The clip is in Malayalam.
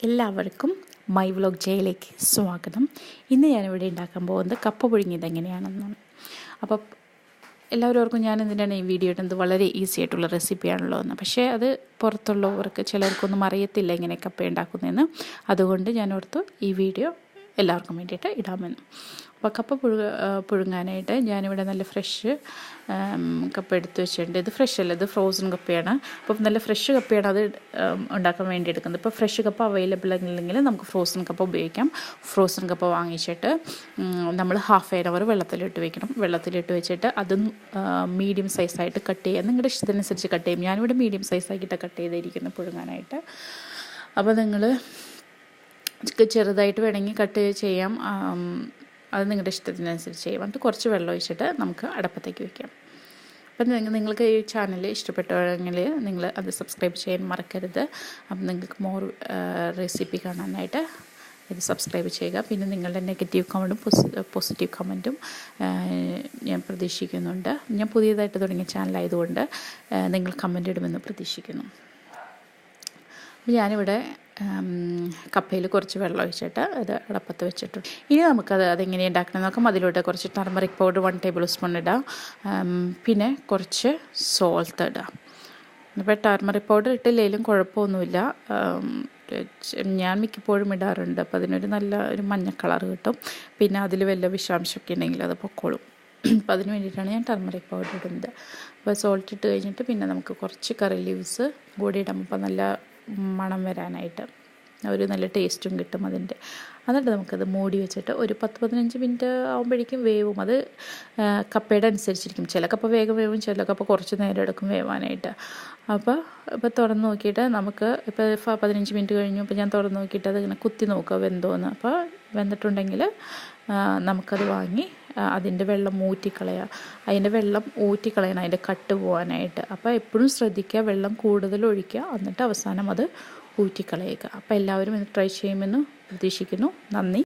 എല്ലാവർക്കും മൈ വ്ലോഗ് ജയിലേക്ക് സ്വാഗതം. ഇന്ന് ഞാനിവിടെ ഉണ്ടാക്കാൻ പോകുന്നത് കപ്പ പുഴുങ്ങിയത് എങ്ങനെയാണെന്നാണ്. അപ്പോൾ എല്ലാവരും ഓർക്കും ഞാൻ എന്തിനാണ് ഈ വീഡിയോ ഇടുന്നത്, വളരെ ഈസി ആയിട്ടുള്ള റെസിപ്പിയാണല്ലോ എന്ന്. പക്ഷേ അത് പുറത്തുള്ളവർക്ക് ചിലർക്കൊന്നും അറിയത്തില്ല എങ്ങനെ കപ്പ ഉണ്ടാക്കുന്നതെന്ന്. അതുകൊണ്ട് ഞാൻ ഓർത്തു ഈ വീഡിയോ എല്ലാവർക്കും വേണ്ടിയിട്ട് ഇടാമെന്ന്. അപ്പോൾ കപ്പ പുഴുങ്ങാനായിട്ട് ഞാനിവിടെ നല്ല ഫ്രഷ് കപ്പ എടുത്ത് വെച്ചിട്ടുണ്ട്. ഇത് ഫ്രഷ് അല്ല, ഇത് ഫ്രോസൺ കപ്പയാണ്. അപ്പം നല്ല ഫ്രഷ് കപ്പയാണ് അത് ഉണ്ടാക്കാൻ വേണ്ടി എടുക്കുന്നത്. ഇപ്പോൾ ഫ്രഷ് കപ്പ അവൈലബിൾ അല്ലെങ്കിൽ നമുക്ക് ഫ്രോസൺ കപ്പ ഉപയോഗിക്കാം. ഫ്രോസൺ കപ്പ വാങ്ങിച്ചിട്ട് നമ്മൾ ഹാഫ് ആൻ അവർ വെള്ളത്തിലിട്ട് വെക്കണം. വെള്ളത്തിലിട്ട് വെച്ചിട്ട് അതും മീഡിയം സൈസായിട്ട് കട്ട് ചെയ്യുക. നിങ്ങളുടെ ഇഷ്ടത്തിനനുസരിച്ച് കട്ട് ചെയ്യും. ഞാനിവിടെ മീഡിയം സൈസാക്കിയിട്ട് കട്ട് ചെയ്തിരിക്കുന്നത് പുഴുങ്ങാനായിട്ട്. അപ്പോൾ നിങ്ങൾ ചെറുതായിട്ട് വേണമെങ്കിൽ കട്ട് ചെയ്യാം. അത് നിങ്ങളുടെ ഇഷ്ടത്തിനനുസരിച്ച് ചെയ്യാം. എന്നിട്ട് കുറച്ച് വെള്ളം ഒഴിച്ചിട്ട് നമുക്ക് അടപ്പത്തേക്ക് വയ്ക്കാം. അപ്പം നിങ്ങൾക്ക് ഈ ചാനൽ ഇഷ്ടപ്പെട്ടെങ്കിൽ നിങ്ങൾ അത് സബ്സ്ക്രൈബ് ചെയ്യാൻ മറക്കരുത്. അപ്പം നിങ്ങൾക്ക് മോർ റെസിപ്പി കാണാനായിട്ട് ഇത് സബ്സ്ക്രൈബ് ചെയ്യുക. പിന്നെ നിങ്ങളുടെ നെഗറ്റീവ് കമൻറ്റും പോസിറ്റീവ് കമൻറ്റും ഞാൻ പ്രതീക്ഷിക്കുന്നുണ്ട്. ഞാൻ പുതിയതായിട്ട് തുടങ്ങിയ ചാനലായതുകൊണ്ട് നിങ്ങൾ കമൻ്റ് ഇടുമെന്ന് പ്രതീക്ഷിക്കുന്നു. ഞാനിവിടെ കപ്പയിൽ കുറച്ച് വെള്ളം ഒഴിച്ചിട്ട് അത് അടപ്പത്ത് വെച്ചിട്ടുണ്ട്. ഇനി നമുക്കത് അതെങ്ങനെ ഉണ്ടാക്കണം നോക്കാം. അതിലോട്ട് കുറച്ച് ടർമറിക് പൗഡർ 1 ടേബിൾ സ്പൂൺ ഇടാം. പിന്നെ കുറച്ച് സോൾട്ട് ഇടാം. ഇപ്പോൾ ടർമറിക് പൗഡർ ഇട്ടില്ലെങ്കിലും കുഴപ്പമൊന്നുമില്ല. ഞാൻ മിക്കപ്പോഴും ഇടാറുണ്ട്. അപ്പോൾ അതിനൊരു നല്ല ഒരു മഞ്ഞ കളർ കിട്ടും. പിന്നെ അതിൽ വല്ല വിഷാംശമൊക്കെ ഉണ്ടെങ്കിൽ അത് പൊക്കോളും. അപ്പോൾ അതിന് വേണ്ടിയിട്ടാണ് ഞാൻ ടർമറിക് പൗഡർ ഇടുന്നത്. അപ്പോൾ സോൾട്ട് ഇട്ട് കഴിഞ്ഞിട്ട് പിന്നെ നമുക്ക് കുറച്ച് കറി ലീവ്സ് കൂടി ഇടാം. അപ്പോൾ നല്ല മണം വരാനായിട്ട് ഒരു നല്ല ടേസ്റ്റും കിട്ടും അതിൻ്റെ. എന്നിട്ട് നമുക്കത് മൂടി വെച്ചിട്ട് ഒരു 10-15 മിനിറ്റ് ആകുമ്പോഴേക്കും വേവും. അത് കപ്പയുടെ അനുസരിച്ചിരിക്കും. ചില കപ്പ വേഗം വേവും, ചില കപ്പ കുറച്ച് നേരം എടുക്കും വേവാനായിട്ട്. അപ്പോൾ തുറന്ന് നോക്കിയിട്ട് നമുക്ക് ഇപ്പോൾ 15 മിനിറ്റ് കഴിഞ്ഞു. അപ്പോൾ ഞാൻ തുറന്ന് നോക്കിയിട്ട് അതിങ്ങനെ കുത്തി നോക്കുക വെന്തോന്ന്. അപ്പോൾ വെന്തിട്ടുണ്ടെങ്കിൽ നമുക്കത് വാങ്ങി അതിൻ്റെ വെള്ളം ഊറ്റിക്കളയുക. അതിൻ്റെ വെള്ളം ഊറ്റിക്കളയണം, അതിൻ്റെ കട്ട് പോകാനായിട്ട്. അപ്പോൾ എപ്പോഴും ശ്രദ്ധിക്കുക, വെള്ളം കൂടുതൽ ഒഴിക്കുക, എന്നിട്ട് അവസാനം അത് ഊറ്റിക്കളയുക. അപ്പോൾ എല്ലാവരും ഇത് ട്രൈ ചെയ്യുമെന്ന് പ്രതീക്ഷിക്കുന്നു. നന്ദി.